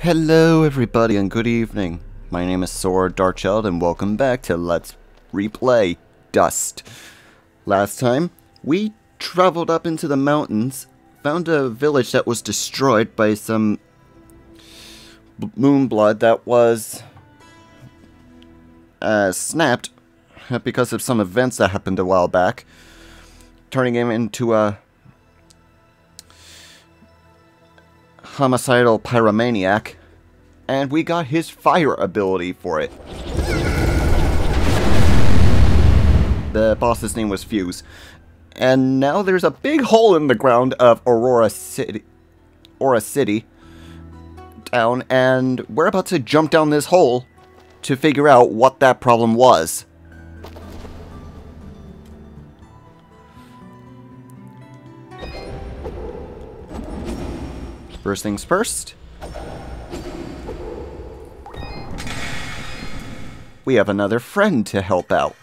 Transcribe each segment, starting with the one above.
Hello everybody and good evening. My name is Sora Darkchild and welcome back to Let's Replay Dust. Last time, we traveled up into the mountains, found a village that was destroyed by some moonblood that was snapped because of some events that happened a while back, turning him into a homicidal pyromaniac, and we got his fire ability for it. The boss's name was Fuse. And now there's a big hole in the ground of Aura City town, and we're about to jump down this hole to figure out what that problem was. First things first, we have another friend to help out.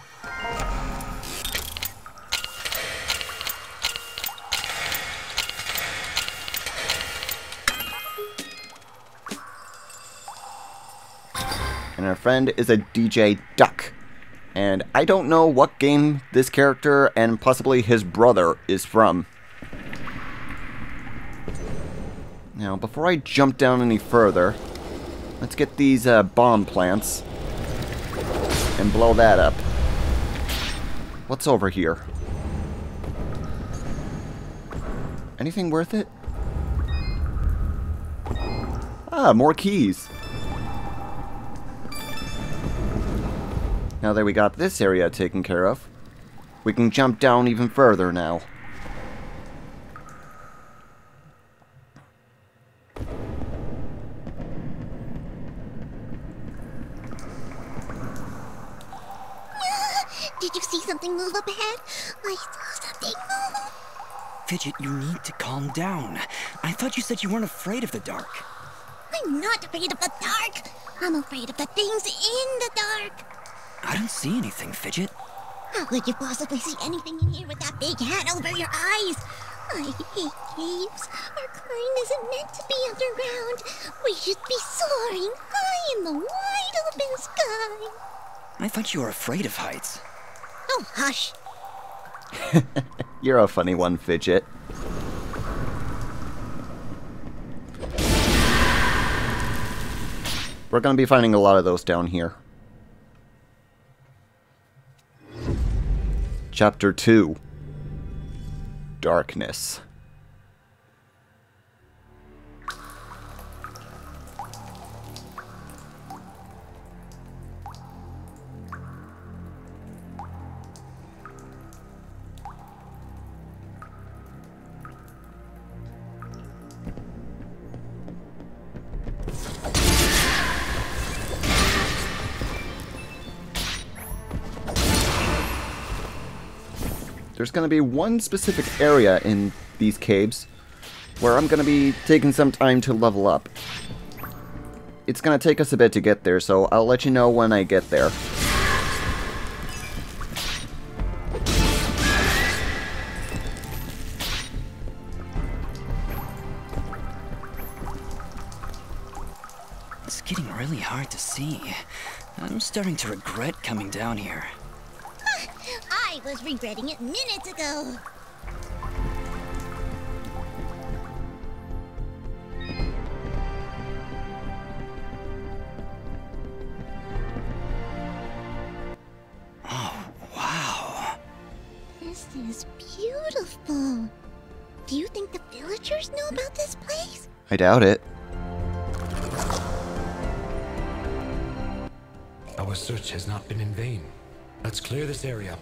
And our friend is a DJ Duck. And I don't know what game this character and possibly his brother is from. Now, before I jump down any further, let's get these bomb plants and blow that up. What's over here? Anything worth it? Ah, more keys. Now that we got this area taken care of, we can jump down even further now. Did you see something move up ahead? I saw something move. Fidget, you need to calm down. I thought you said you weren't afraid of the dark. I'm not afraid of the dark. I'm afraid of the things in the dark. I don't see anything, Fidget. How could you possibly see anything in here with that big hat over your eyes? I hate caves. Our kind isn't meant to be underground. We should be soaring high in the wide open sky. I thought you were afraid of heights. Oh, hush. You're a funny one, Fidget. We're going to be finding a lot of those down here. Chapter 2. Darkness. There's going to be one specific area in these caves where I'm going to be taking some time to level up. It's going to take us a bit to get there, so I'll let you know when I get there. It's getting really hard to see. I'm starting to regret coming down here. I was regretting it minutes ago. Oh, wow. This is beautiful. Do you think the villagers know about this place? I doubt it. Our search has not been in vain. Let's clear this area.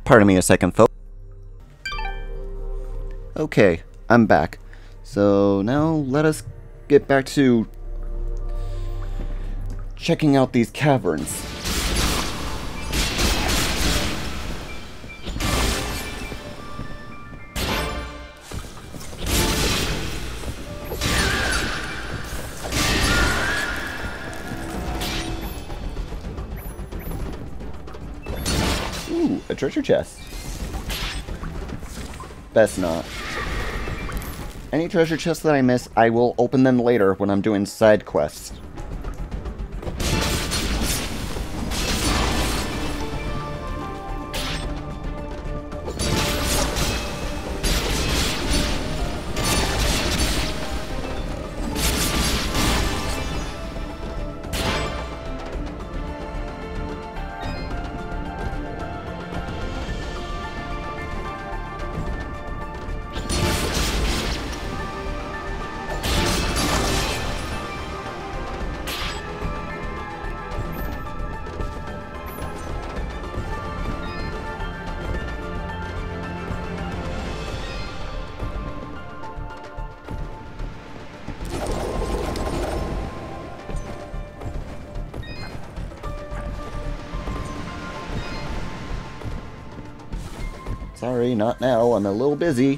Pardon me a second, folks. Okay, I'm back. So now let us get back to checking out these caverns. Ooh, a treasure chest. Best not. Any treasure chests that I miss, I will open them later when I'm doing side quests. Sorry, not now. I'm a little busy.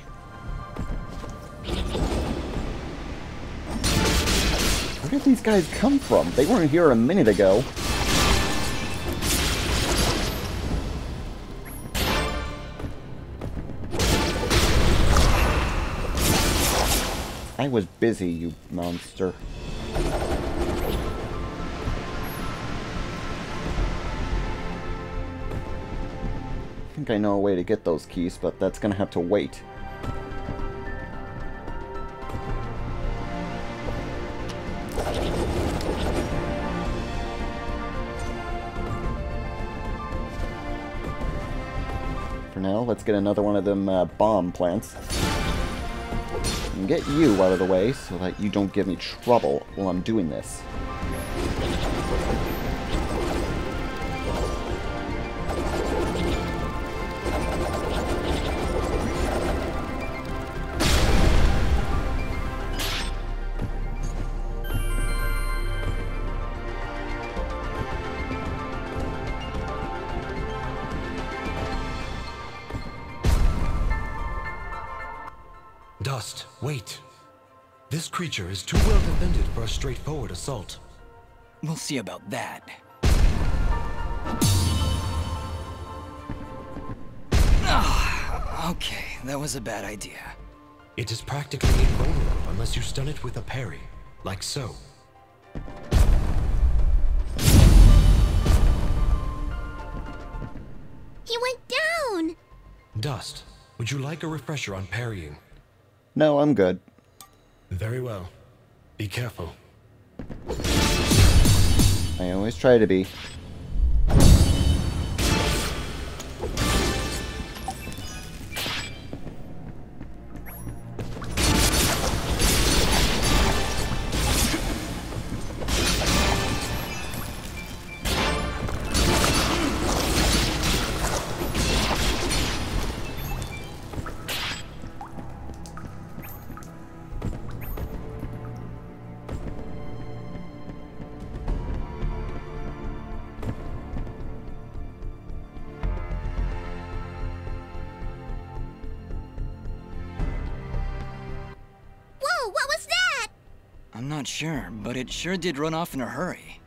Where did these guys come from? They weren't here a minute ago. I was busy, you monster. I think I know a way to get those keys, but that's gonna have to wait. For now, let's get another one of them bomb plants. And get you out of the way so that you don't give me trouble while I'm doing this. Dust, wait. This creature is too well defended for a straightforward assault. We'll see about that. Okay, that was a bad idea. It is practically invulnerable unless you stun it with a parry, like so. He went down! Dust, would you like a refresher on parrying? No, I'm good. Very well. Be careful. I always try to be. I'm not sure, but it sure did run off in a hurry.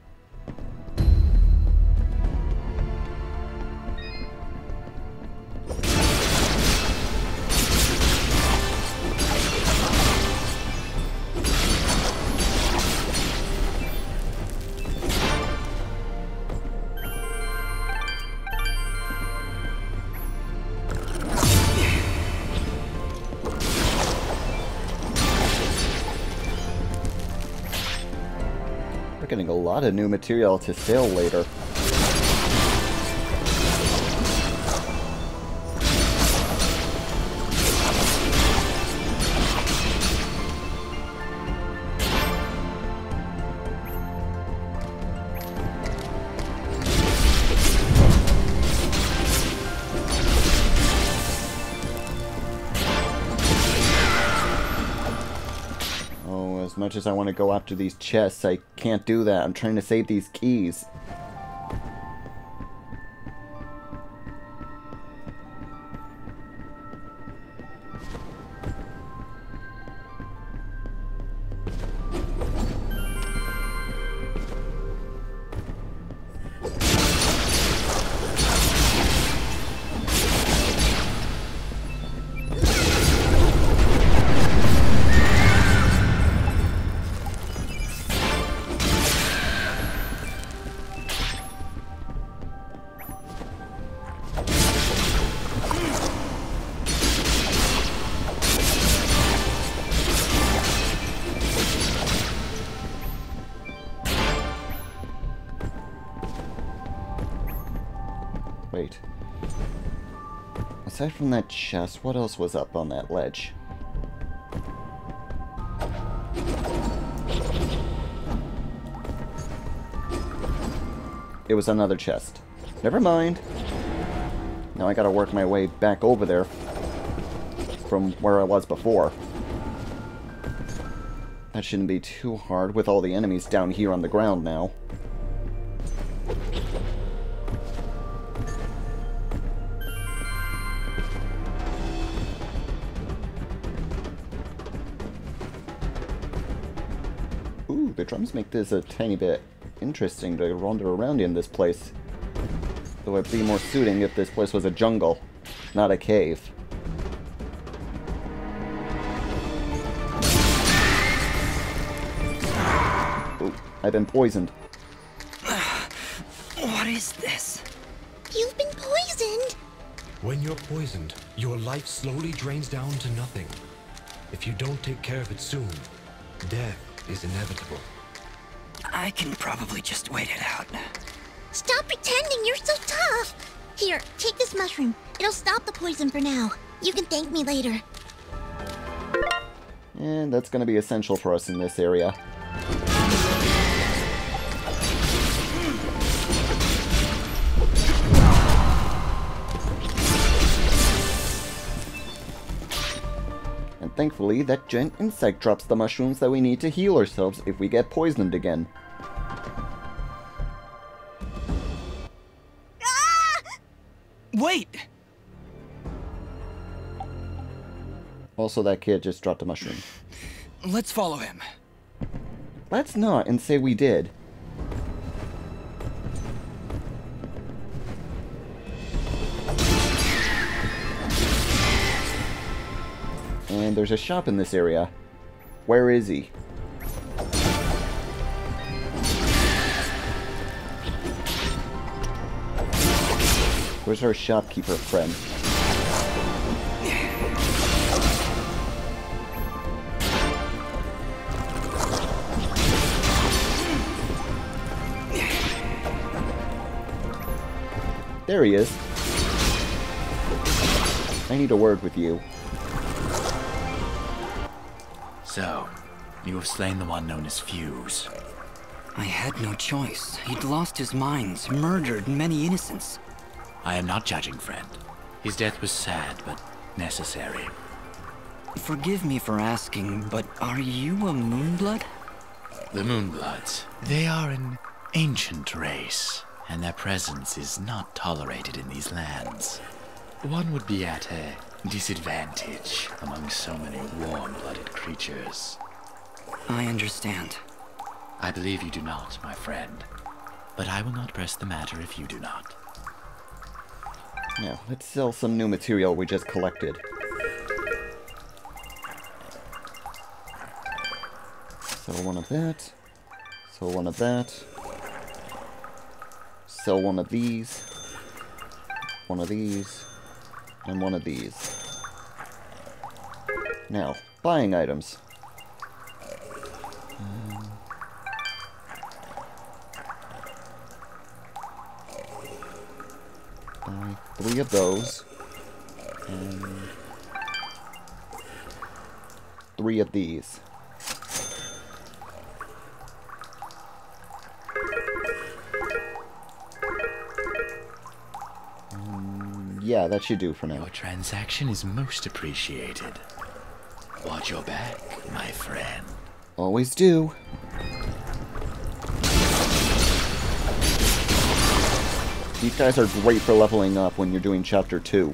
Getting a lot of new material to sell later. As much as I want to go after these chests, I can't do that. I'm trying to save these keys. Wait. Aside from that chest, what else was up on that ledge? It was another chest. Never mind. Now I gotta work my way back over there from where I was before. That shouldn't be too hard with all the enemies down here on the ground now. Ooh, the drums make this a tiny bit interesting to wander around in this place. Though it'd be more suiting if this place was a jungle, not a cave. Ooh, I've been poisoned. What is this? You've been poisoned! When you're poisoned, your life slowly drains down to nothing. If you don't take care of it soon, death is inevitable. I can probably just wait it out. Stop pretending you're so tough! Here, take this mushroom. It'll stop the poison for now. You can thank me later. And that's gonna be essential for us in this area. And thankfully, that giant insect drops the mushrooms that we need to heal ourselves if we get poisoned again. Wait! Also, that kid just dropped a mushroom. Let's follow him. Let's not and say we did. And there's a shop in this area. Where is he? Where's our shopkeeper friend? There he is. I need a word with you. So, you have slain the one known as Fuse. I had no choice. He'd lost his mind, murdered many innocents. I am not judging, friend. His death was sad, but necessary. Forgive me for asking, but are you a Moonblood? The Moonbloods. They are an ancient race, and their presence is not tolerated in these lands. One would be at a disadvantage among so many warm-blooded creatures. I understand. I believe you do not, my friend. But I will not press the matter if you do not. Now, let's sell some new material we just collected. Sell one of that. Sell one of that. Sell one of these. One of these. And one of these. Now, buying items. Buy 3 of those. And 3 of these. Yeah, that should do for now. Your transaction is most appreciated. Watch your back, my friend. Always do. These guys are great for leveling up when you're doing Chapter 2.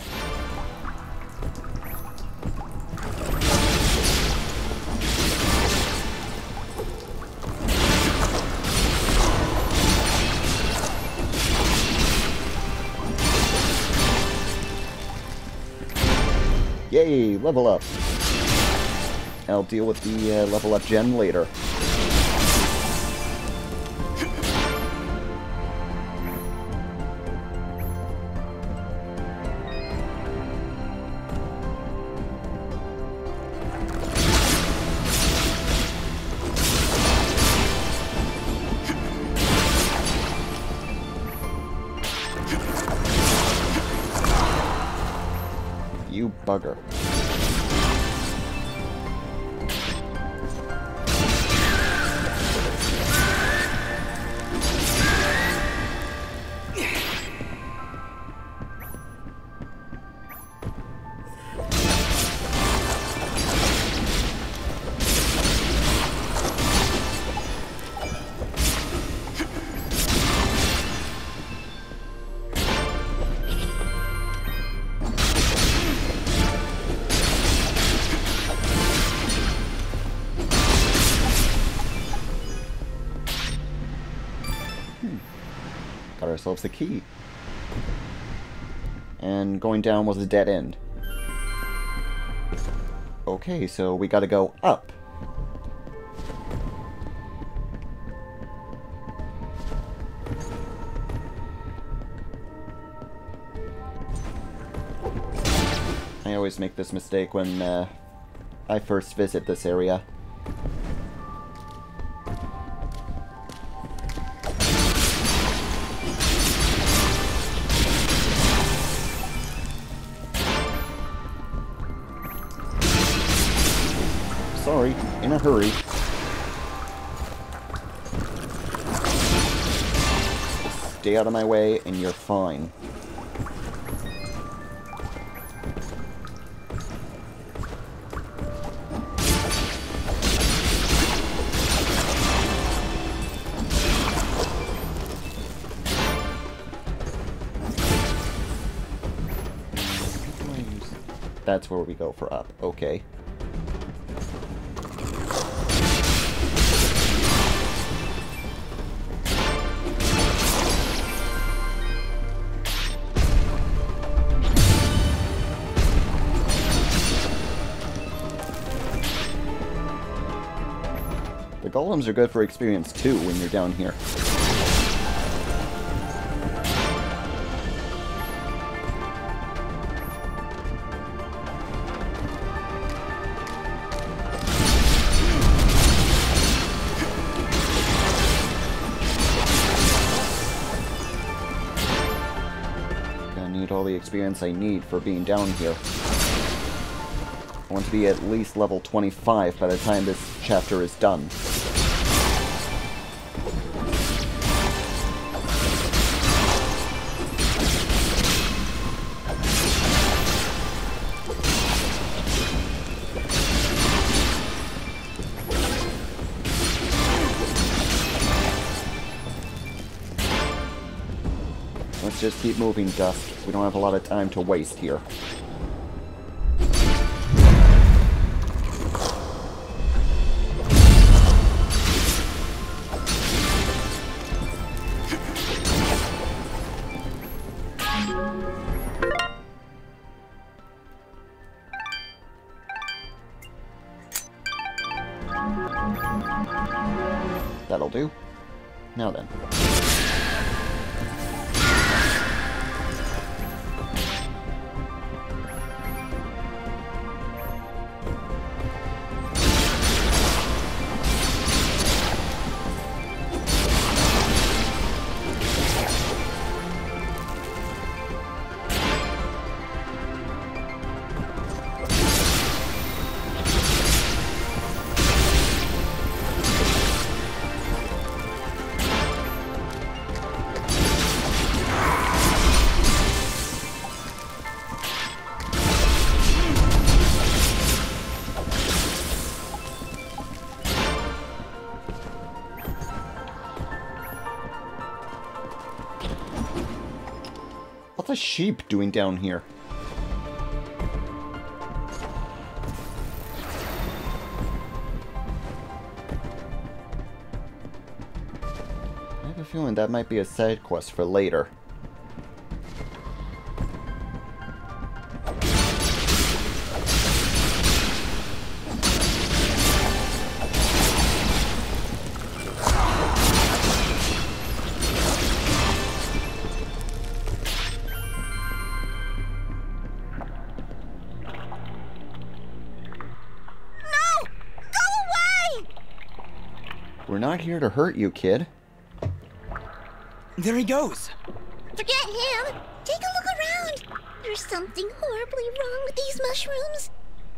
Yay, level up. I'll deal with the level up gem later. You bugger. Got ourselves the key. And going down was a dead end. Okay, so we gotta go up. I always make this mistake when I first visit this area. Sorry, in a hurry. Stay out of my way and you're fine. That's where we go for up. Okay. The golems are good for experience too when you're down here. Gonna need all the experience I need for being down here. I want to be at least level 25 by the time this chapter is done. Let's just keep moving, Dust. We don't have a lot of time to waste here. That'll do. Now then. What's a sheep doing down here? I have a feeling that might be a side quest for later. We're not here to hurt you, kid. There he goes. Forget him. Take a look around. There's something horribly wrong with these mushrooms.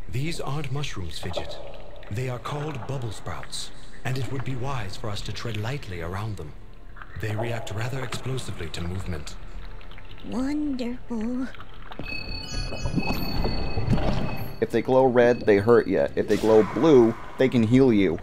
These aren't mushrooms, Fidget. They are called bubble sprouts, and it would be wise for us to tread lightly around them. They react rather explosively to movement. Wonderful. If they glow red, they hurt you. If they glow blue, they can heal you.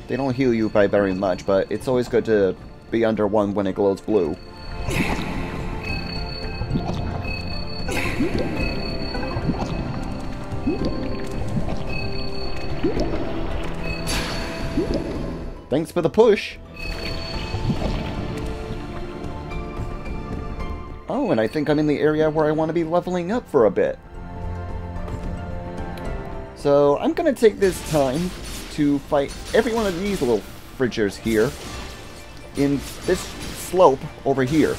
They don't heal you by very much, but it's always good to be under one when it glows blue. Thanks for the push! Oh, and I think I'm in the area where I want to be leveling up for a bit. So, I'm gonna take this time to fight every one of these little friggers here in this slope over here.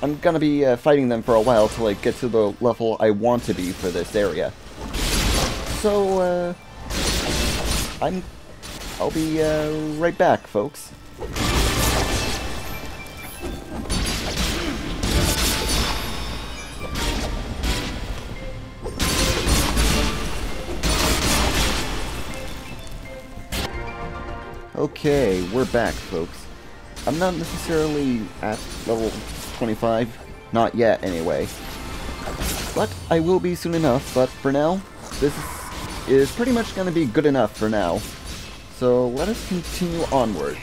I'm gonna be fighting them for a while till I get to the level I want to be for this area. So, I'll be right back, folks. Okay, we're back, folks. I'm not necessarily at level 25, not yet anyway. But I will be soon enough, but for now, this is pretty much going to be good enough for now. So let us continue onward.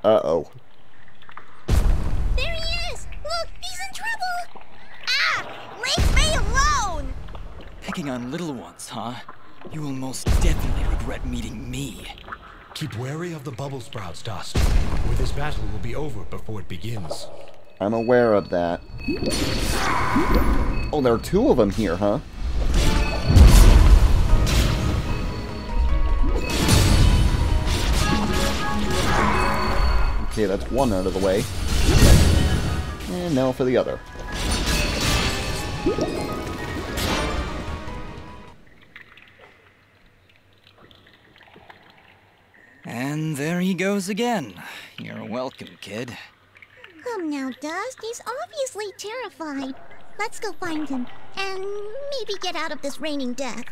Uh-oh. There he is! Look, he's in trouble! Ah! Leave me alone! Picking on little ones, huh? You will most definitely regret meeting me. Keep wary of the bubble sprouts, Dust, or this battle will be over before it begins. I'm aware of that. Oh, there are two of them here, huh? Okay, that's one out of the way. And now for the other. And there he goes again. You're welcome, kid. Come now, Dust. He's obviously terrified. Let's go find him, and maybe get out of this raining death.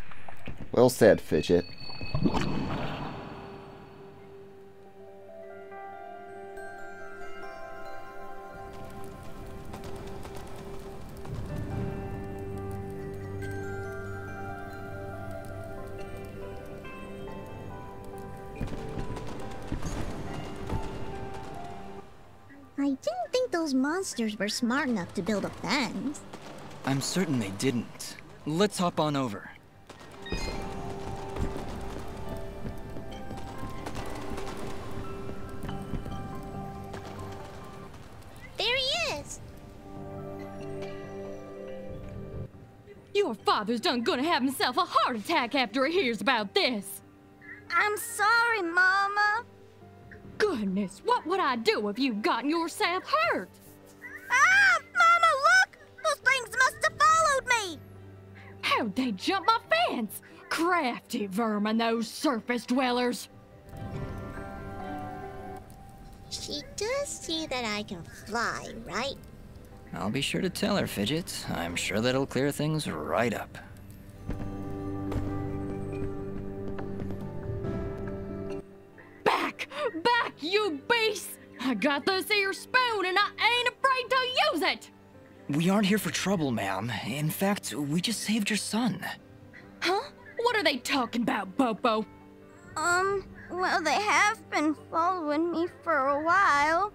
Well said, Fidget. I didn't think those monsters were smart enough to build a fence. I'm certain they didn't. Let's hop on over. There he is! Your father's done gonna have himself a heart attack after he hears about this. I'm sorry, Mama. Goodness, what would I do if you'd gotten yourself hurt? Ah! Mama, look! Those things must have followed me! How'd they jump my fence? Crafty vermin, those surface dwellers. She does see that I can fly, right? I'll be sure to tell her, Fidget. I'm sure that'll clear things right up. Back! Back, you beast! I got this here spoon and I ain't afraid to use it! We aren't here for trouble, ma'am. In fact, we just saved your son. Huh? What are they talking about, Bopo? Well, they have been following me for a while.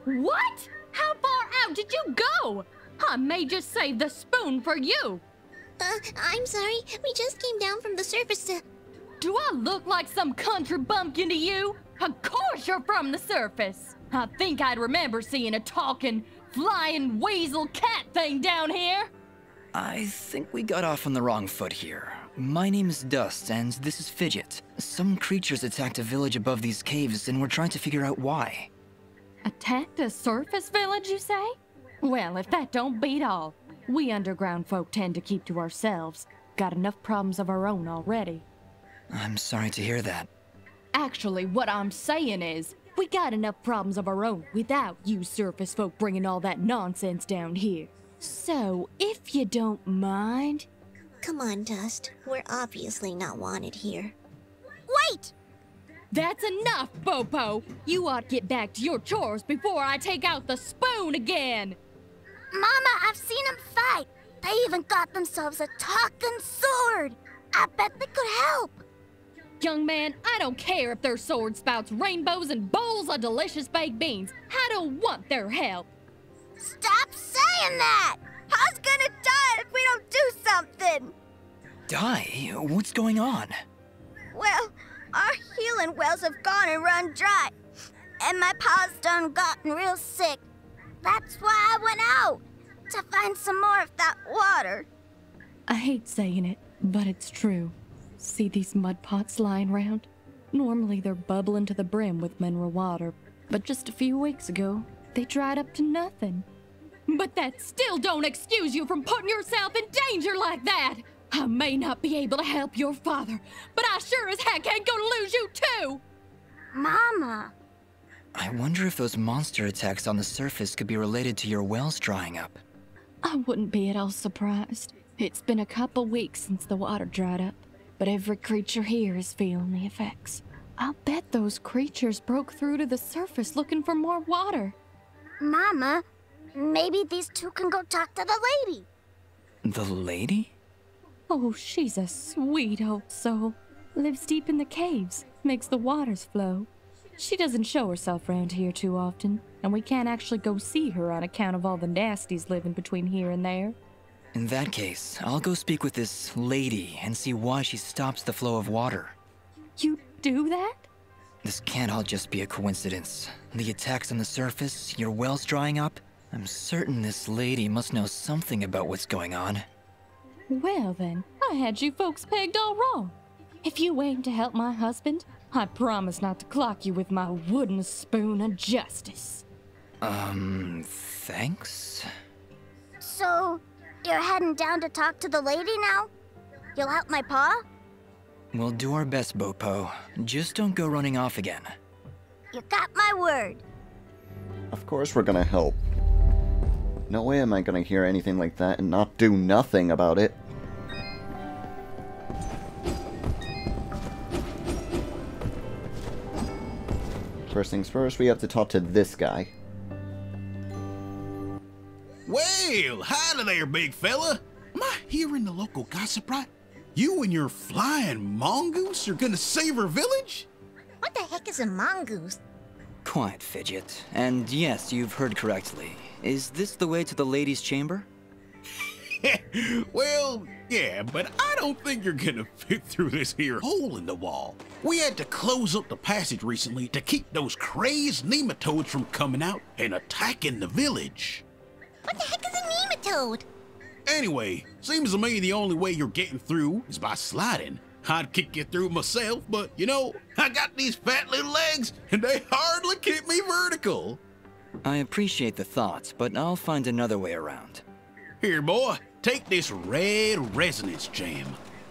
What? How far out did you go? I may just save the spoon for you. I'm sorry. We just came down from the surface to... Do I look like some country bumpkin to you? Of course you're from the surface. I think I'd remember seeing a talking, flying weasel cat thing down here. I think we got off on the wrong foot here. My name is Dust, and this is Fidget. Some creatures attacked a village above these caves, and we're trying to figure out why. Attacked a surface village, you say? Well, if that don't beat all. We underground folk tend to keep to ourselves. Got enough problems of our own already. I'm sorry to hear that. Actually, what I'm saying is, we got enough problems of our own without you surface folk bringing all that nonsense down here. So, if you don't mind... Come on, Dust. We're obviously not wanted here. Wait! That's enough, Bopo! You ought to get back to your chores before I take out the spoon again! Mama, I've seen them fight. They even got themselves a talking sword. I bet they could help. Young man, I don't care if their sword spouts rainbows and bowls of delicious baked beans. I don't want their help. Stop saying that! I was gonna die if we don't do something! Die? What's going on? Well, our healing wells have gone and run dry. And my pa's done gotten real sick. That's why I went out, to find some more of that water. I hate saying it, but it's true. See these mud pots lying around? Normally they're bubbling to the brim with mineral water, but just a few weeks ago, they dried up to nothing. But that still don't excuse you from putting yourself in danger like that! I may not be able to help your father, but I sure as heck ain't gonna lose you too! Mama. I wonder if those monster attacks on the surface could be related to your wells drying up. I wouldn't be at all surprised. It's been a couple weeks since the water dried up, but every creature here is feeling the effects. I'll bet those creatures broke through to the surface looking for more water. Mama, maybe these two can go talk to the lady. The lady? Oh, she's a sweet old soul. Lives deep in the caves, makes the waters flow. She doesn't show herself around here too often, and we can't actually go see her on account of all the nasties living between here and there. In that case, I'll go speak with this lady and see why she stops the flow of water. You do that? This can't all just be a coincidence. The attacks on the surface, your wells drying up. I'm certain this lady must know something about what's going on. Well then, I had you folks pegged all wrong. If you aim to help my husband, I promise not to clock you with my wooden spoon of justice. Thanks? So, you're heading down to talk to the lady now? You'll help my pa? We'll do our best, Bopo. Just don't go running off again. You got my word. Of course we're gonna help. No way am I gonna hear anything like that and not do nothing about it. First things first, we have to talk to this guy. Well, hi there, big fella. Am I hearing the local gossip right? You and your flying mongoose are gonna save our village? What the heck is a mongoose? Quiet, Fidget. And yes, you've heard correctly. Is this the way to the lady's chamber? Well, yeah, but I don't think you're gonna fit through this here hole in the wall. We had to close up the passage recently to keep those crazed nematodes from coming out and attacking the village. What the heck is a nematode? Anyway, seems to me the only way you're getting through is by sliding. I'd kick you through myself, but you know, I got these fat little legs and they hardly keep me vertical. I appreciate the thought, but I'll find another way around. Here, boy, take this red resonance gem.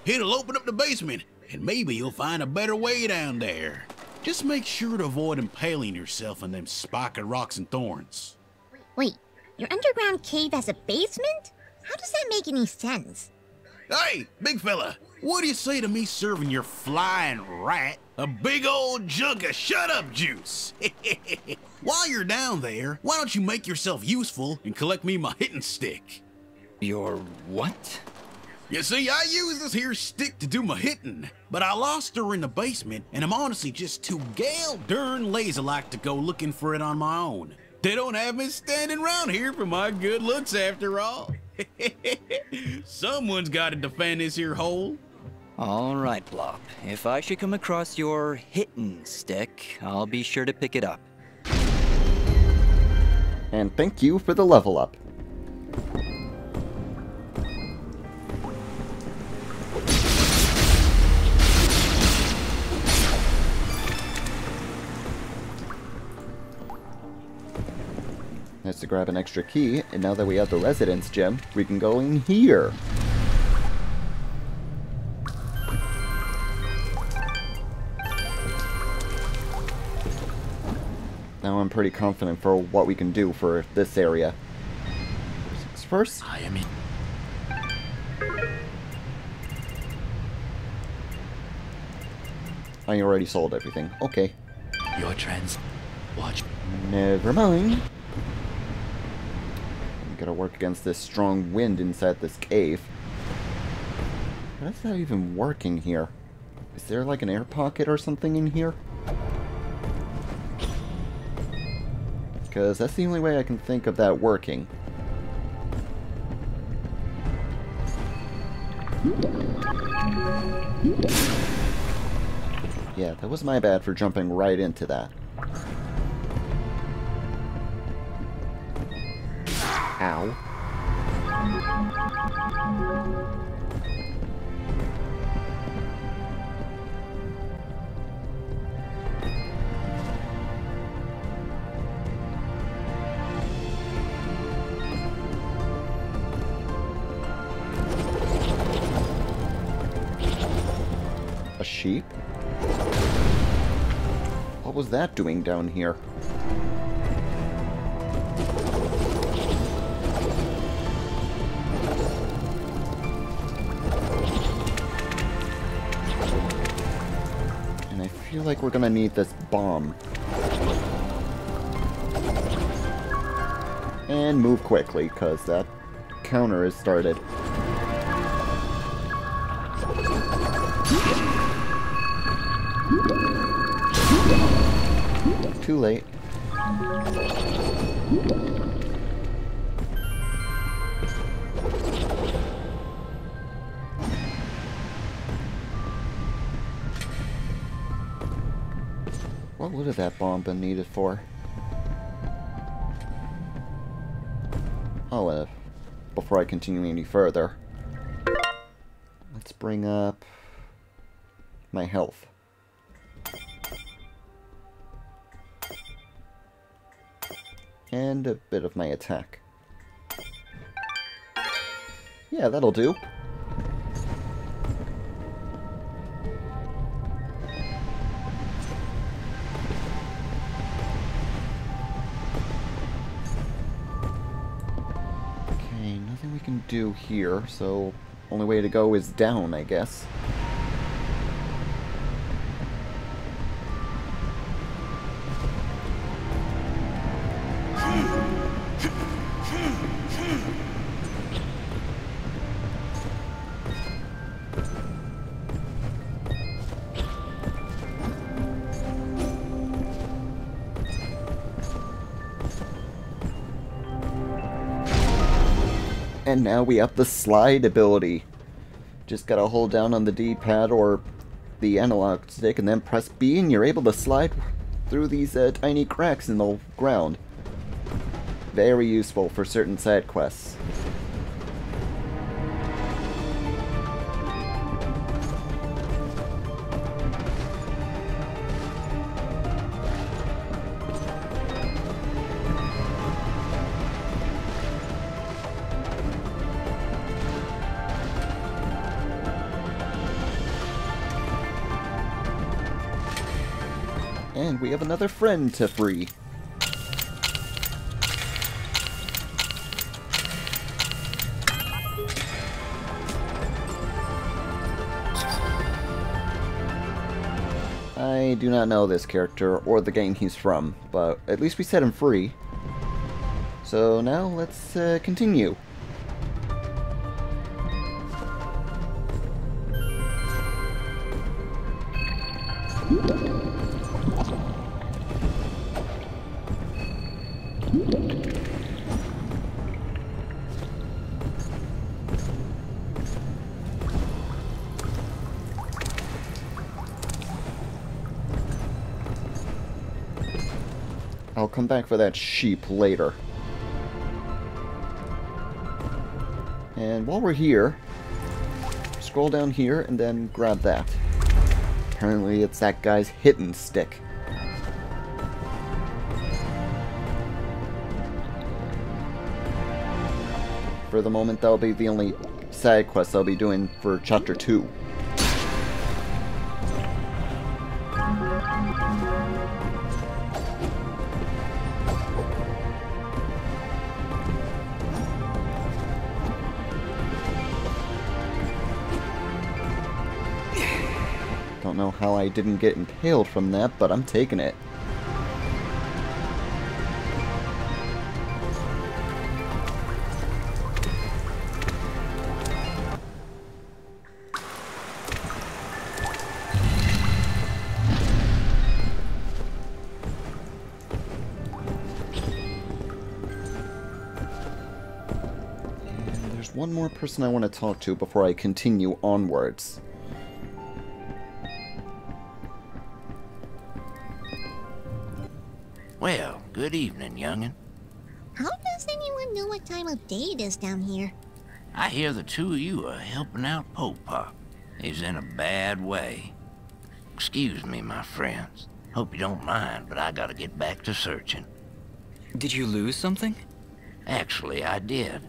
It'll open up the basement, and maybe you'll find a better way down there. Just make sure to avoid impaling yourself on them spiky rocks and thorns. Wait, your underground cave has a basement? How does that make any sense? Hey, big fella, what do you say to me serving your flying rat a big old jug of shut-up juice? While you're down there, why don't you make yourself useful and collect me my hitting stick? Your what? You see, I use this here stick to do my hitting, but I lost her in the basement, and I'm honestly just too gal darn lazy-like to go looking for it on my own. They don't have me standing around here for my good looks after all. Someone's got to defend this here hole. All right, Blop. If I should come across your hitting stick, I'll be sure to pick it up. And thank you for the level up. Nice to grab an extra key, and now that we have the residence gem, we can go in here. Now I'm pretty confident for what we can do for this area. First, I am in. I already sold everything. Okay. Your trans. Watch. Never mind. I'm gonna work against this strong wind inside this cave. How is that even working here? Is there like an air pocket or something in here? Because that's the only way I can think of that working. Yeah, that was my bad for jumping right into that. Ow. A sheep? What was that doing down here? And I feel like we're gonna need this bomb. And move quickly, because that counter has started. Too late. What would have that bomb been needed for? Oh, before I continue any further, let's bring up my health. And a bit of my attack. Yeah, that'll do. Okay, nothing we can do here, so only way to go is down, I guess. And now we have the slide ability. Just gotta hold down on the D-pad or the analog stick and then press B and you're able to slide through these tiny cracks in the ground. Very useful for certain side quests. And we have another friend to free. I do not know this character or the game he's from, but at least we set him free. So now let's continue. I'll come back for that sheep later. And while we're here, scroll down here and then grab that. Apparently it's that guy's hitting stick. For the moment, that'll be the only side quest I'll be doing for Chapter 2. Don't know how I didn't get impaled from that, but I'm taking it. And there's one more person I want to talk to before I continue onwards. Well, good evening, youngin'. How does anyone know what time of day it is down here? I hear the two of you are helping out Pop. He's in a bad way. Excuse me, my friends. Hope you don't mind, but I gotta get back to searching. Did you lose something? Actually, I did.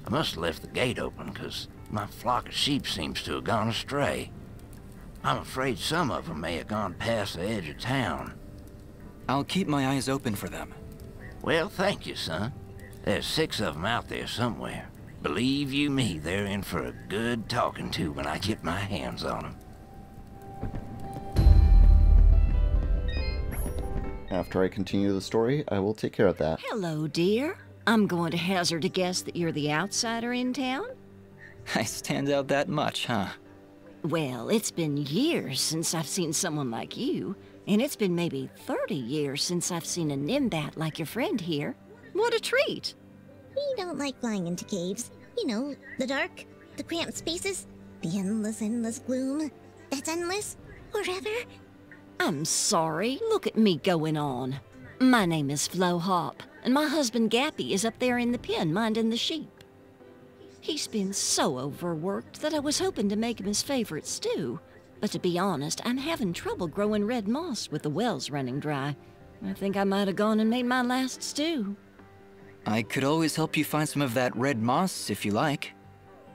I must have left the gate open, 'cause my flock of sheep seems to have gone astray. I'm afraid some of them may have gone past the edge of town. I'll keep my eyes open for them. Well, thank you, son. There's 6 of them out there somewhere. Believe you me, they're in for a good talking to when I get my hands on them. After I continue the story, I will take care of that. Hello, dear. I'm going to hazard a guess that you're the outsider in town? I stand out that much, huh? Well, it's been years since I've seen someone like you, and it's been maybe 30 years since I've seen a Nimbat like your friend here. What a treat! We don't like flying into caves. You know, the dark, the cramped spaces, the endless gloom. That's endless forever. I'm sorry. Look at me going on. My name is Flo Hop, and my husband Gappy is up there in the pen minding the sheep. He's been so overworked that I was hoping to make him his favorite stew. But to be honest, I'm having trouble growing red moss with the wells running dry. I think I might have gone and made my last stew. I could always help you find some of that red moss if you like.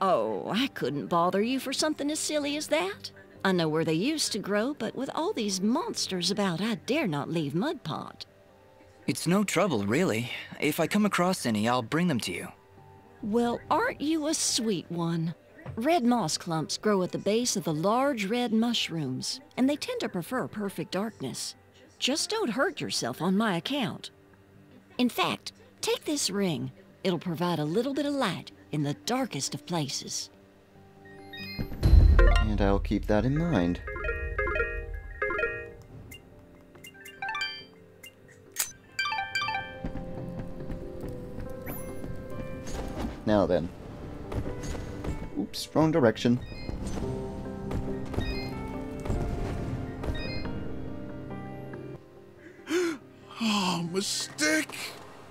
Oh, I couldn't bother you for something as silly as that. I know where they used to grow, but with all these monsters about, I dare not leave Mudpot. It's no trouble, really. If I come across any, I'll bring them to you. Well, aren't you a sweet one? Red moss clumps grow at the base of the large red mushrooms, and they tend to prefer perfect darkness. Just don't hurt yourself on my account. In fact, take this ring. It'll provide a little bit of light in the darkest of places. And I'll keep that in mind. Now then. Oops, wrong direction. Oh, Mystique!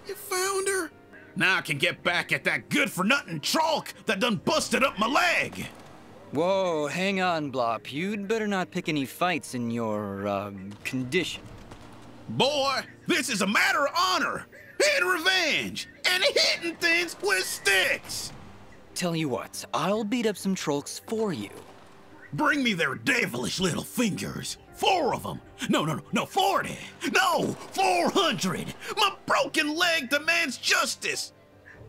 You found her? Now I can get back at that good-for-nothing chalk that done busted up my leg! Whoa, hang on, Blop. You'd better not pick any fights in your, condition. Boy, this is a matter of honor and revenge and hitting things with sticks! Tell you what, I'll beat up some trolls for you. Bring me their devilish little fingers. 4 of them. No, 40. No, 400. My broken leg demands justice.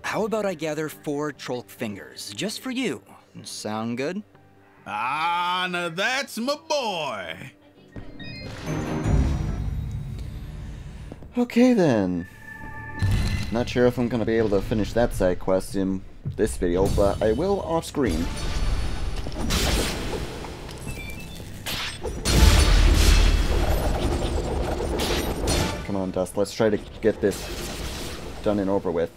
How about I gather 4 troll fingers, just for you? Sound good? Ah, now that's my boy. Okay then. Not sure if I'm gonna be able to finish that side quest in this video, but I will off screen. Come on, Dust, let's try to get this done and over with.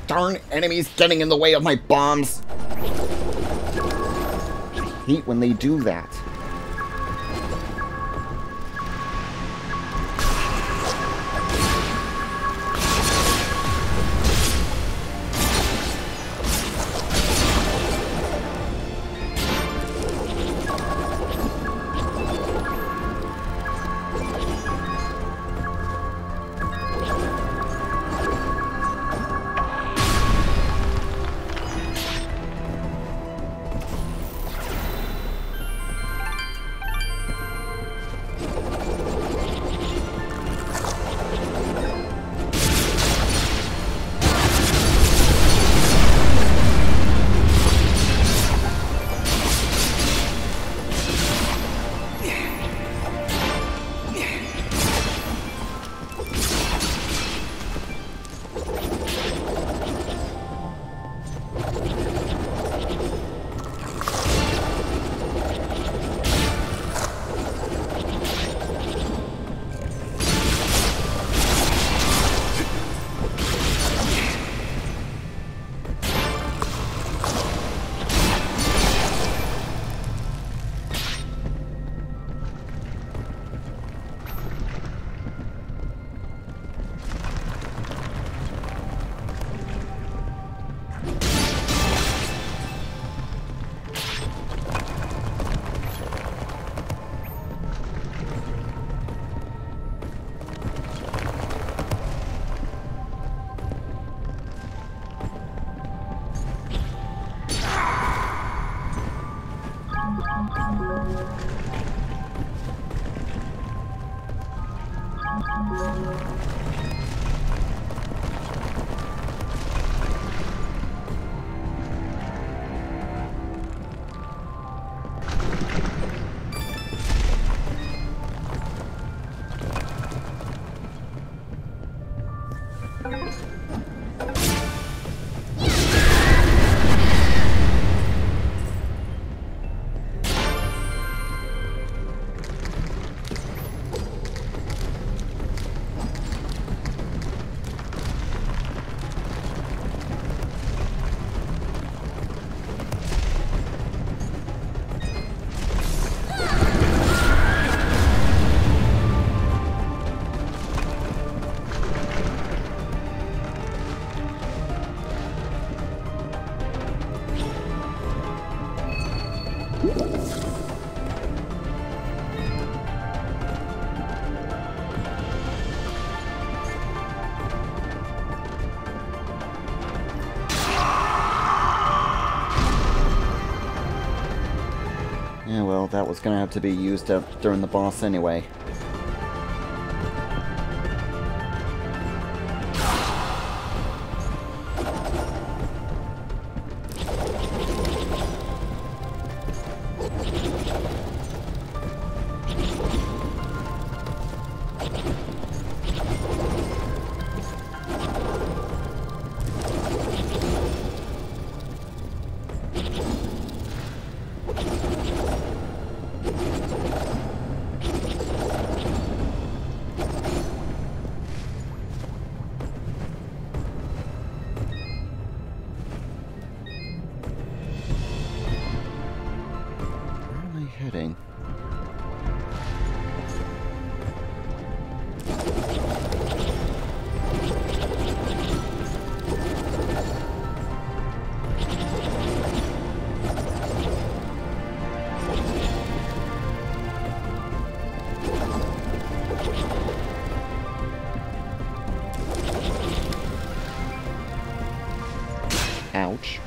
Darn enemies getting in the way of my bombs! I hate when they do that. Yeah, well, that was gonna have to be used up during the boss anyway. Ouch.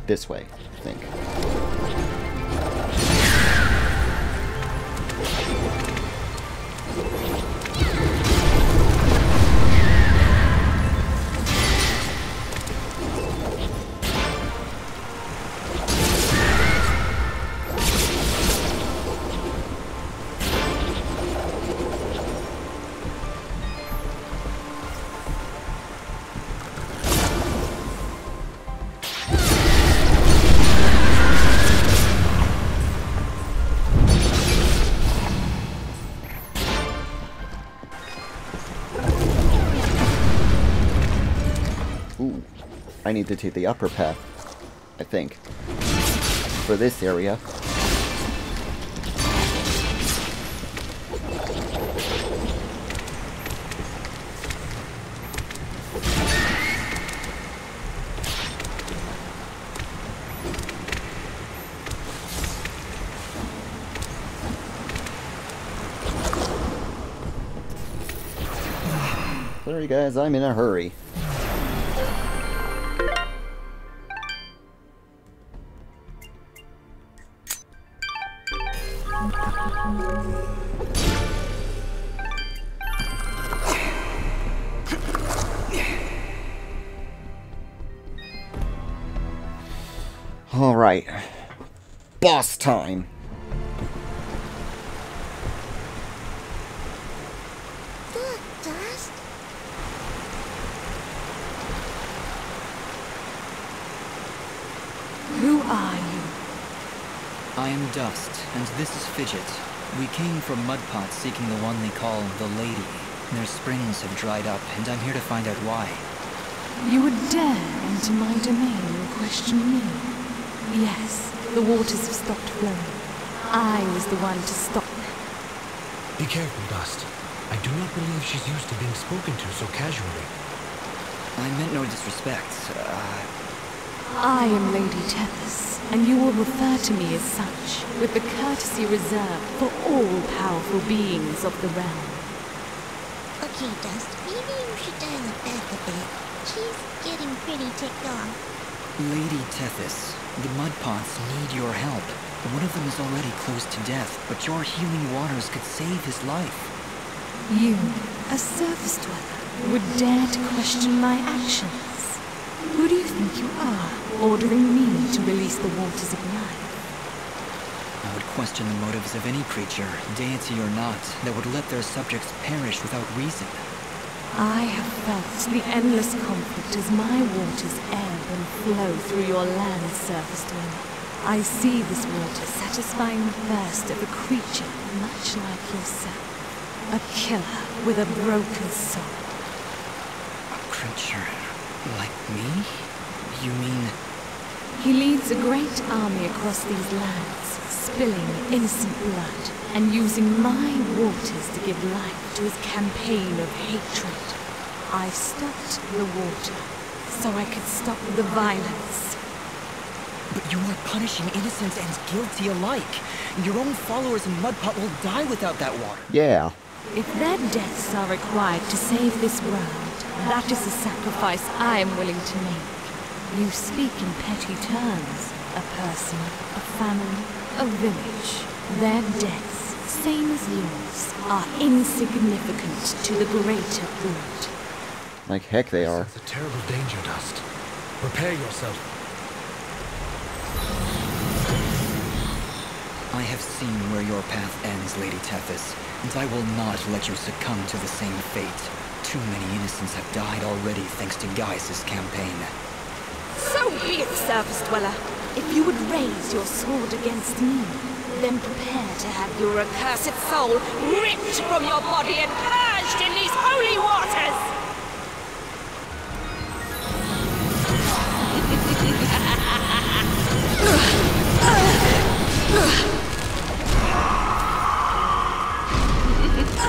This way, I think. Ooh, I need to take the upper path, I think, for this area. Sorry guys, I'm in a hurry. Alright. Boss time! Look, Dust. Who are you? I am Dust, and this is Fidget. We came from Mudpot seeking the one they call the Lady. Their springs have dried up, and I'm here to find out why. You would dare enter my domain and question me? Yes, the waters have stopped flowing. I was the one to stop them. Be careful, Dust. I do not believe she's used to being spoken to so casually. I meant no disrespect. I am Lady Tethys, and you will refer to me as such, with the courtesy reserved for all powerful beings of the realm. Okay, Dust, maybe you should dial it back a bit. She's getting pretty ticked off. Lady Tethys, the Mudpots need your help. One of them is already close to death, but your healing waters could save his life. You, a surface dweller, would dare to question my actions? Who do you think you are, ordering me to release the waters of life? I would question the motives of any creature, deity or not, that would let their subjects perish without reason. I have felt the endless conflict as my waters ebb and flow through your land's surface dweller. I see this water satisfying the thirst of a creature much like yourself. A killer with a broken soul. A creature like me? You mean... He leads a great army across these lands, spilling innocent blood, and using my waters to give life to his campaign of hatred. I stopped the water, so I could stop the violence. But you are punishing innocent and guilty alike. Your own followers in Mudpot will die without that water. Yeah. If their deaths are required to save this world, that is a sacrifice I am willing to make. You speak in petty terms. A person, a family, a village. Their deaths, same as yours, are insignificant to the greater good. Like heck they are. It's a terrible danger, Dust. Prepare yourself. I have seen where your path ends, Lady Tethys, and I will not let you succumb to the same fate. Too many innocents have died already thanks to Gaius' campaign. So be it, surface dweller. If you would raise your sword against me, then prepare to have your accursed soul ripped from your body and purged in these holy waters!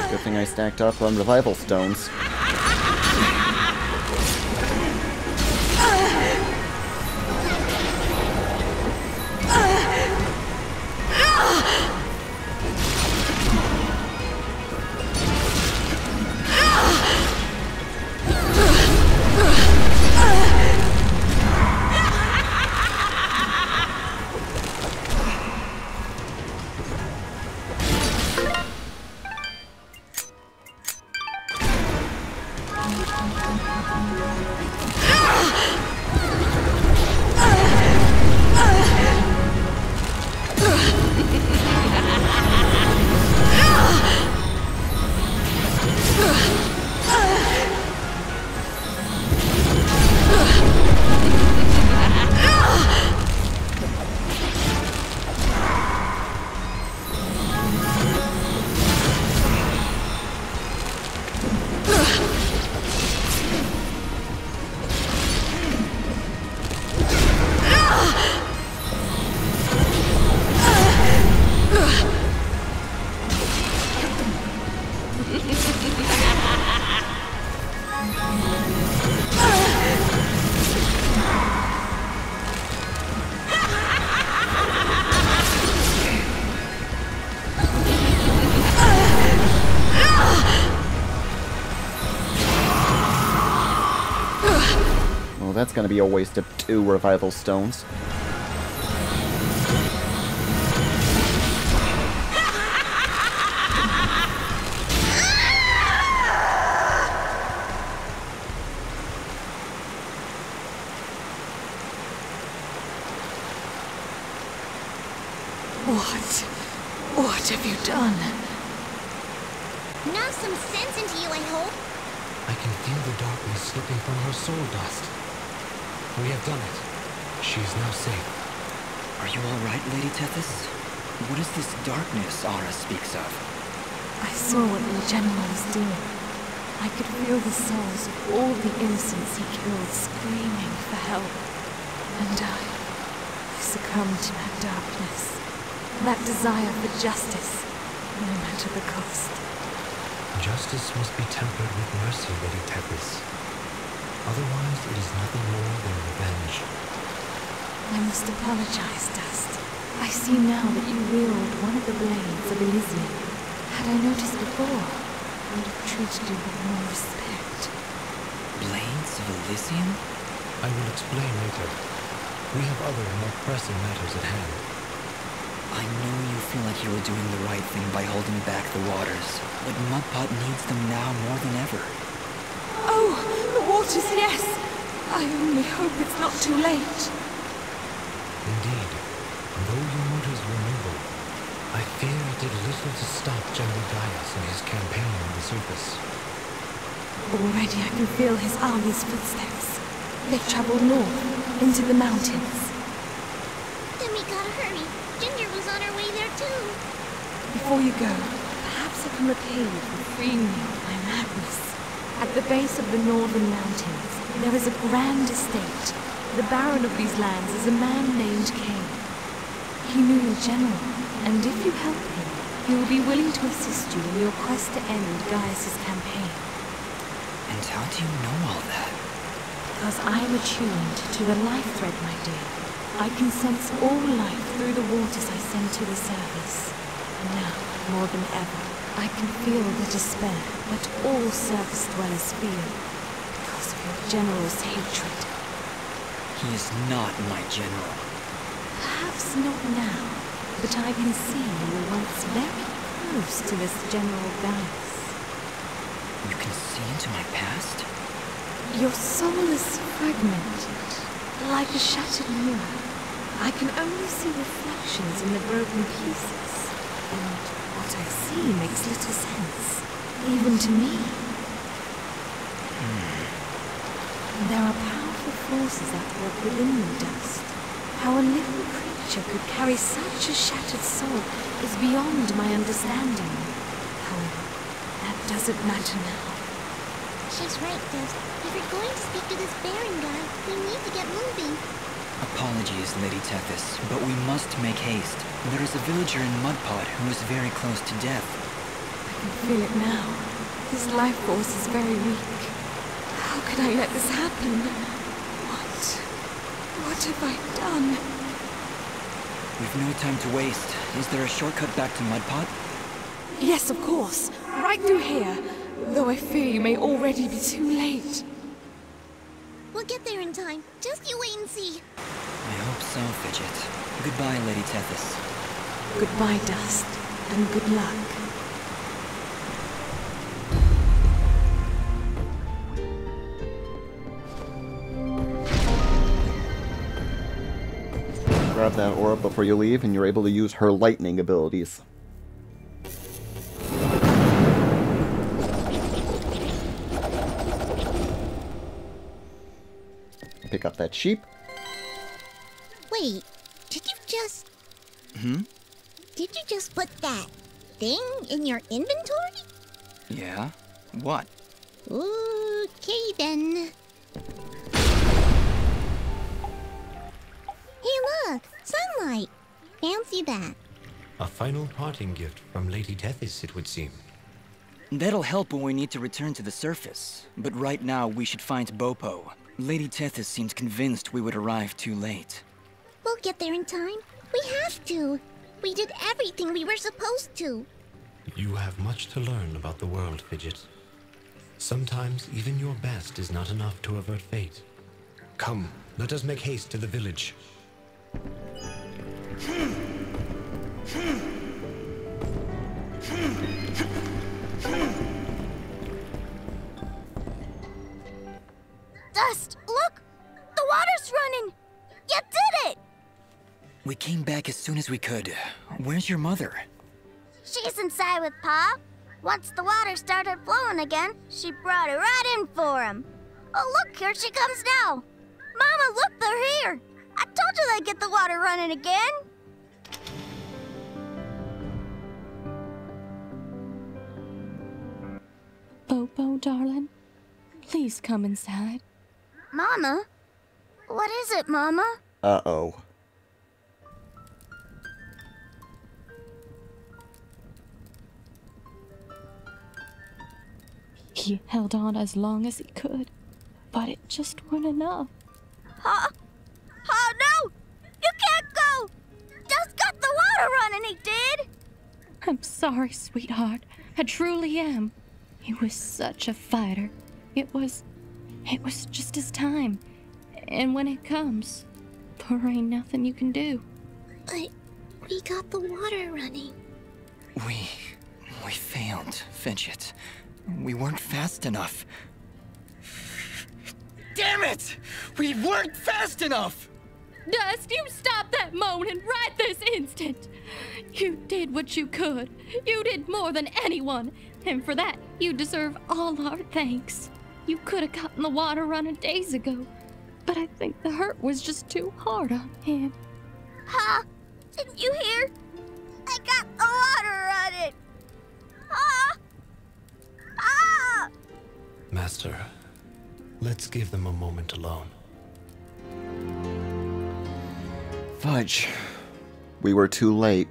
Good thing I stacked up on revival stones. Well, that's gonna be a waste of 2 revival stones. What have you done? Knock some sense into you, I hope. I can feel the darkness slipping from her soul dust. We have done it. She is now safe. Are you all right, Lady Tethys? What is this darkness Aura speaks of? I saw what your general was doing. I could feel the souls of all the innocents he killed screaming for help. And I succumbed to that darkness. That desire for justice, no matter the cost. Justice must be tempered with mercy, Lady Tethys. Otherwise, it is nothing more than revenge. I must apologize, Dust. I see now that you wield one of the blades of Elysian. Had I noticed before, I would have treated you with more respect. Blades of Elysian? I will explain later. We have other, more pressing matters at hand. I know you feel like you were doing the right thing by holding back the waters, but Mudpot needs them now more than ever. Oh, the waters, yes! I only hope it's not too late. Indeed, though your motives were noble, I fear it did little to stop General Gaius in his campaign on the surface. Already I can feel his army's footsteps. They've traveled north, into the mountains. Then we gotta hurry. Ginger was on her way there too. Before you go, perhaps I can repay you for freeing me of my madness. At the base of the northern mountains, there is a grand estate. The baron of these lands is a man named Cain. He knew your general, and if you help him, he will be willing to assist you in your quest to end Gaius's campaign. And how do you know all that? Because I am attuned to the life thread, my dear. I can sense all life through the waters I send to the surface. And now, more than ever, I can feel the despair that all surface dwellers feel because of your general's hatred. He is not my general. Perhaps not now, but I can see you were once very close to this General Gaius. You can see into my past? Your soul is fragmented, like a shattered mirror. I can only see reflections in the broken pieces, and what I see makes little sense, even to me. There are powerful forces at work within you, Dust. How a living creature could carry such a shattered soul is beyond my understanding. However, that doesn't matter now. She's right, Dust. If we're going to speak to this Baron guy, we need to get moving. Apologies, Lady Tethys, but we must make haste. There is a villager in Mudpot who is very close to death. I can feel it now. His life force is very weak. How could I let this happen? What have I done? We've no time to waste. Is there a shortcut back to Mudpot? Yes, of course. Right through here. Though I fear you may already be too late. We'll get there in time. Just you wait and see. I hope so, Fidget. Goodbye, Lady Tethys. Goodbye, Dust, and good luck. grab that orb before you leave, and you're able to use her lightning abilities. Pick up that sheep. Wait, did you just... Did you just put that thing in your inventory? Yeah? What? Okay, then. Hey, look! Sunlight! Fancy that. A final parting gift from Lady Tethys, it would seem. That'll help when we need to return to the surface. But right now, we should find Bopo. Lady Tethys seemed convinced we would arrive too late. We'll get there in time. We have to. We did everything we were supposed to. You have much to learn about the world, Fidget. Sometimes even your best is not enough to avert fate. Come, let us make haste to the village. Dust, look! The water's running! You did it! We came back as soon as we could. Where's your mother? She's inside with Pa. Once the water started flowing again, she brought it right in for him. Oh, look, here she comes now. Mama, look, they're here. I told you they'd get the water running again. Bopo, darling, please come inside. Mama? What is it, Mama? Uh-oh. He held on as long as he could, but it just wasn't enough. Huh? Oh, no! You can't go! Just got the water running, he did! I'm sorry, sweetheart. I truly am. He was such a fighter. It was just his time. And when it comes, there ain't nothing you can do. But we got the water running. We failed, Fidget. We weren't fast enough. Damn it! We weren't fast enough! Dust, you stop that moaning right this instant! You did what you could. You did more than anyone. And for that, you deserve all our thanks. You could have gotten the water running days ago. But I think the hurt was just too hard on him. Huh? Didn't you hear? I got the water running! Huh? Ah! Master, let's give them a moment alone. Fudge. We were too late.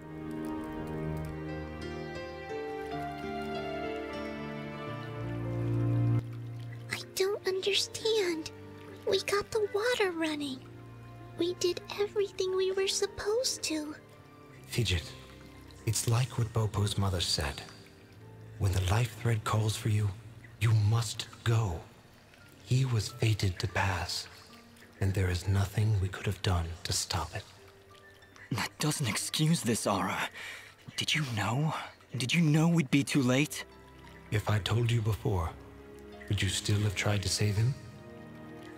I don't understand. We got the water running. We did everything we were supposed to. Fidget, it's like what Bopo's mother said. When the life thread calls for you, you must go. He was fated to pass, and there is nothing we could have done to stop it. That doesn't excuse this, Aura. Did you know? Did you know we'd be too late? If I told you before, would you still have tried to save him?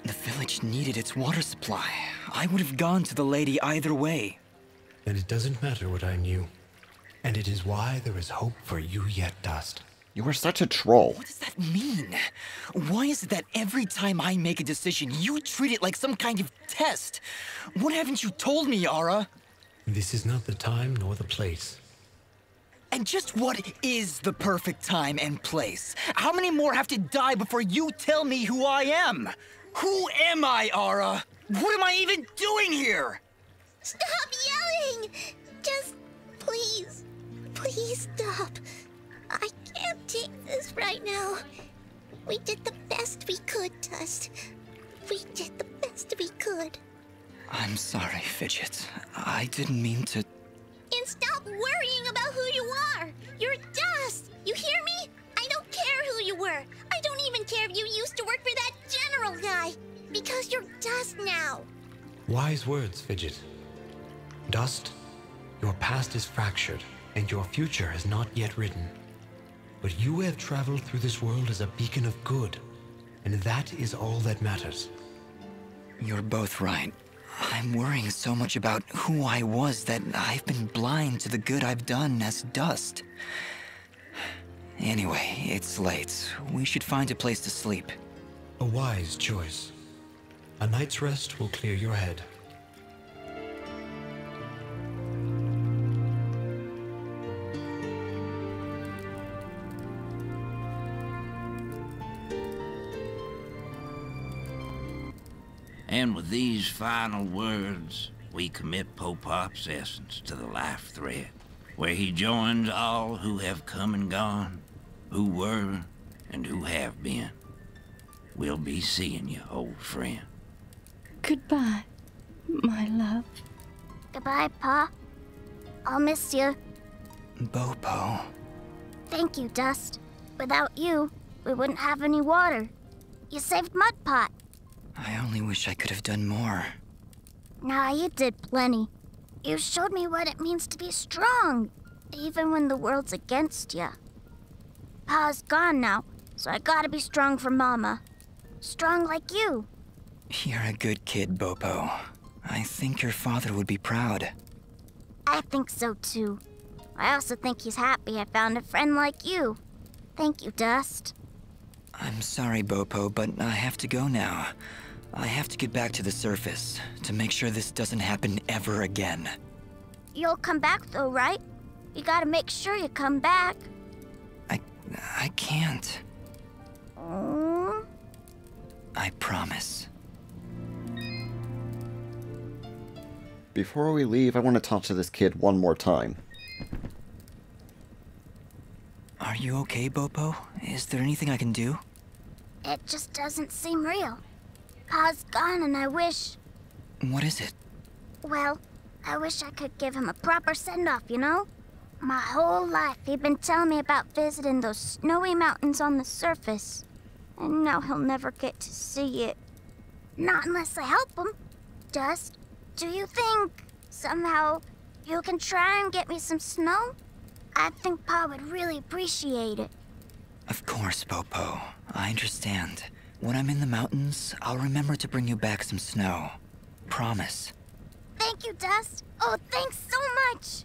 The village needed its water supply. I would have gone to the lady either way. Then it doesn't matter what I knew. And it is why there is hope for you yet, Dust. You are such a troll. What does that mean? Why is it that every time I make a decision, you treat it like some kind of test? What haven't you told me, Aura? This is not the time nor the place. And just what is the perfect time and place? How many more have to die before you tell me who I am? Who am I, Aura? What am I even doing here? Stop yelling! Just please, please stop. I can't take this right now. We did the best we could, Dust. We did the best we could. I'm sorry, Fidget. I didn't mean to... And stop worrying about who you are! You're Dust! You hear me? I don't care who you were. I don't even care if you used to work for that general guy. Because you're Dust now. Wise words, Fidget. Dust, your past is fractured, and your future is not yet written. But you have traveled through this world as a beacon of good, and that is all that matters. You're both right. I'm worrying so much about who I was that I've been blind to the good I've done as dust. Anyway, it's late. We should find a place to sleep. A wise choice. A night's rest will clear your head. And with these final words, we commit Popop's essence to the life thread, where he joins all who have come and gone, who were and who have been. We'll be seeing you, old friend. Goodbye, my love. Goodbye, Pa. I'll miss you. Bopo. Thank you, Dust. Without you, we wouldn't have any water. You saved Mud Pot. I only wish I could have done more. Nah, you did plenty. You showed me what it means to be strong, even when the world's against ya. Pa's gone now, so I gotta be strong for Mama. Strong like you. You're a good kid, Bopo. I think your father would be proud. I think so too. I also think he's happy I found a friend like you. Thank you, Dust. I'm sorry, Bopo, but I have to go now. I have to get back to the surface to make sure this doesn't happen ever again. You'll come back though, right? You gotta make sure you come back. I can't. Mm. I promise. Before we leave, I want to talk to this kid one more time. Are you okay, Bopo? Is there anything I can do? It just doesn't seem real. Pa's gone and I wish... What is it? Well, I wish I could give him a proper send-off, you know? My whole life he'd been telling me about visiting those snowy mountains on the surface. And now he'll never get to see it. Not unless I help him. Dust, do you think somehow you can try and get me some snow? I think Pa would really appreciate it. Of course, Bopo. I understand. When I'm in the mountains, I'll remember to bring you back some snow. Promise. Thank you, Dust. Oh, thanks so much.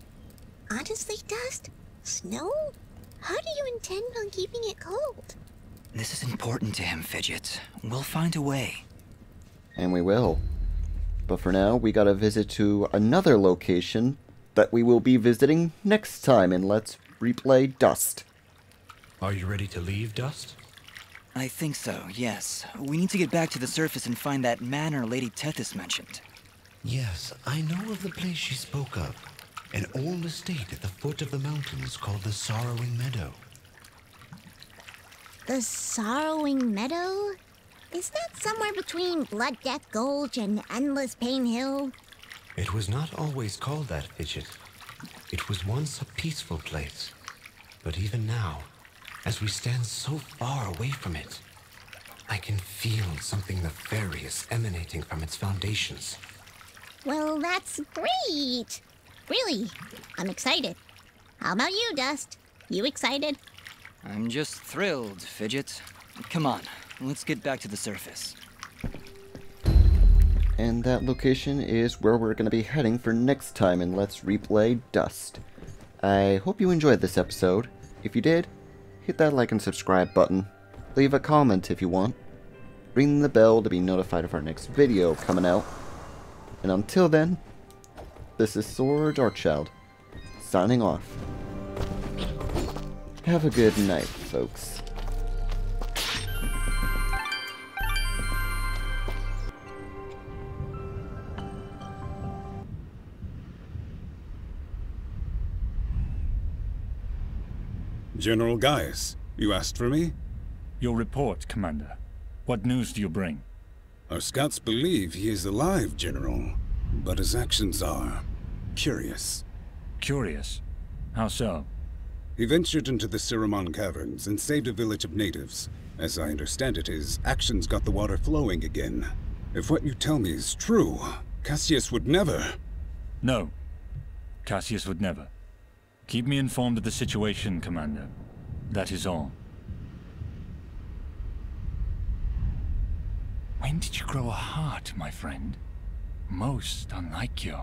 Honestly, Dust? Snow? How do you intend on keeping it cold? This is important to him, Fidget. We'll find a way. And we will. But for now, we gotta visit to another location that we will be visiting next time in Let's Replay Dust. Are you ready to leave, Dust? I think so, yes. We need to get back to the surface and find that manor Lady Tethys mentioned. Yes, I know of the place she spoke of. An old estate at the foot of the mountains called the Sorrowing Meadow. The Sorrowing Meadow? Is that somewhere between Blood Death Gulch and Endless Pain Hill? It was not always called that, Fidget. It was once a peaceful place. But even now, as we stand so far away from it, I can feel something nefarious emanating from its foundations. Well, that's great! Really, I'm excited. How about you, Dust? You excited? I'm just thrilled, Fidget. Come on, let's get back to the surface. And that location is where we're going to be heading for next time in Let's Replay Dust. I hope you enjoyed this episode. If you did, hit that like and subscribe button. Leave a comment if you want. Ring the bell to be notified of our next video coming out. And until then, this is Sora Darkchild, signing off. Have a good night, folks. General Gaius, you asked for me? Your report, Commander. What news do you bring? Our scouts believe he is alive, General, but his actions are curious. Curious? How so? He ventured into the Siramon caverns and saved a village of natives. As I understand it, his actions got the water flowing again. If what you tell me is true, Cassius would never... No. Cassius would never. Keep me informed of the situation, Commander. That is all. When did you grow a heart, my friend? Most unlike you.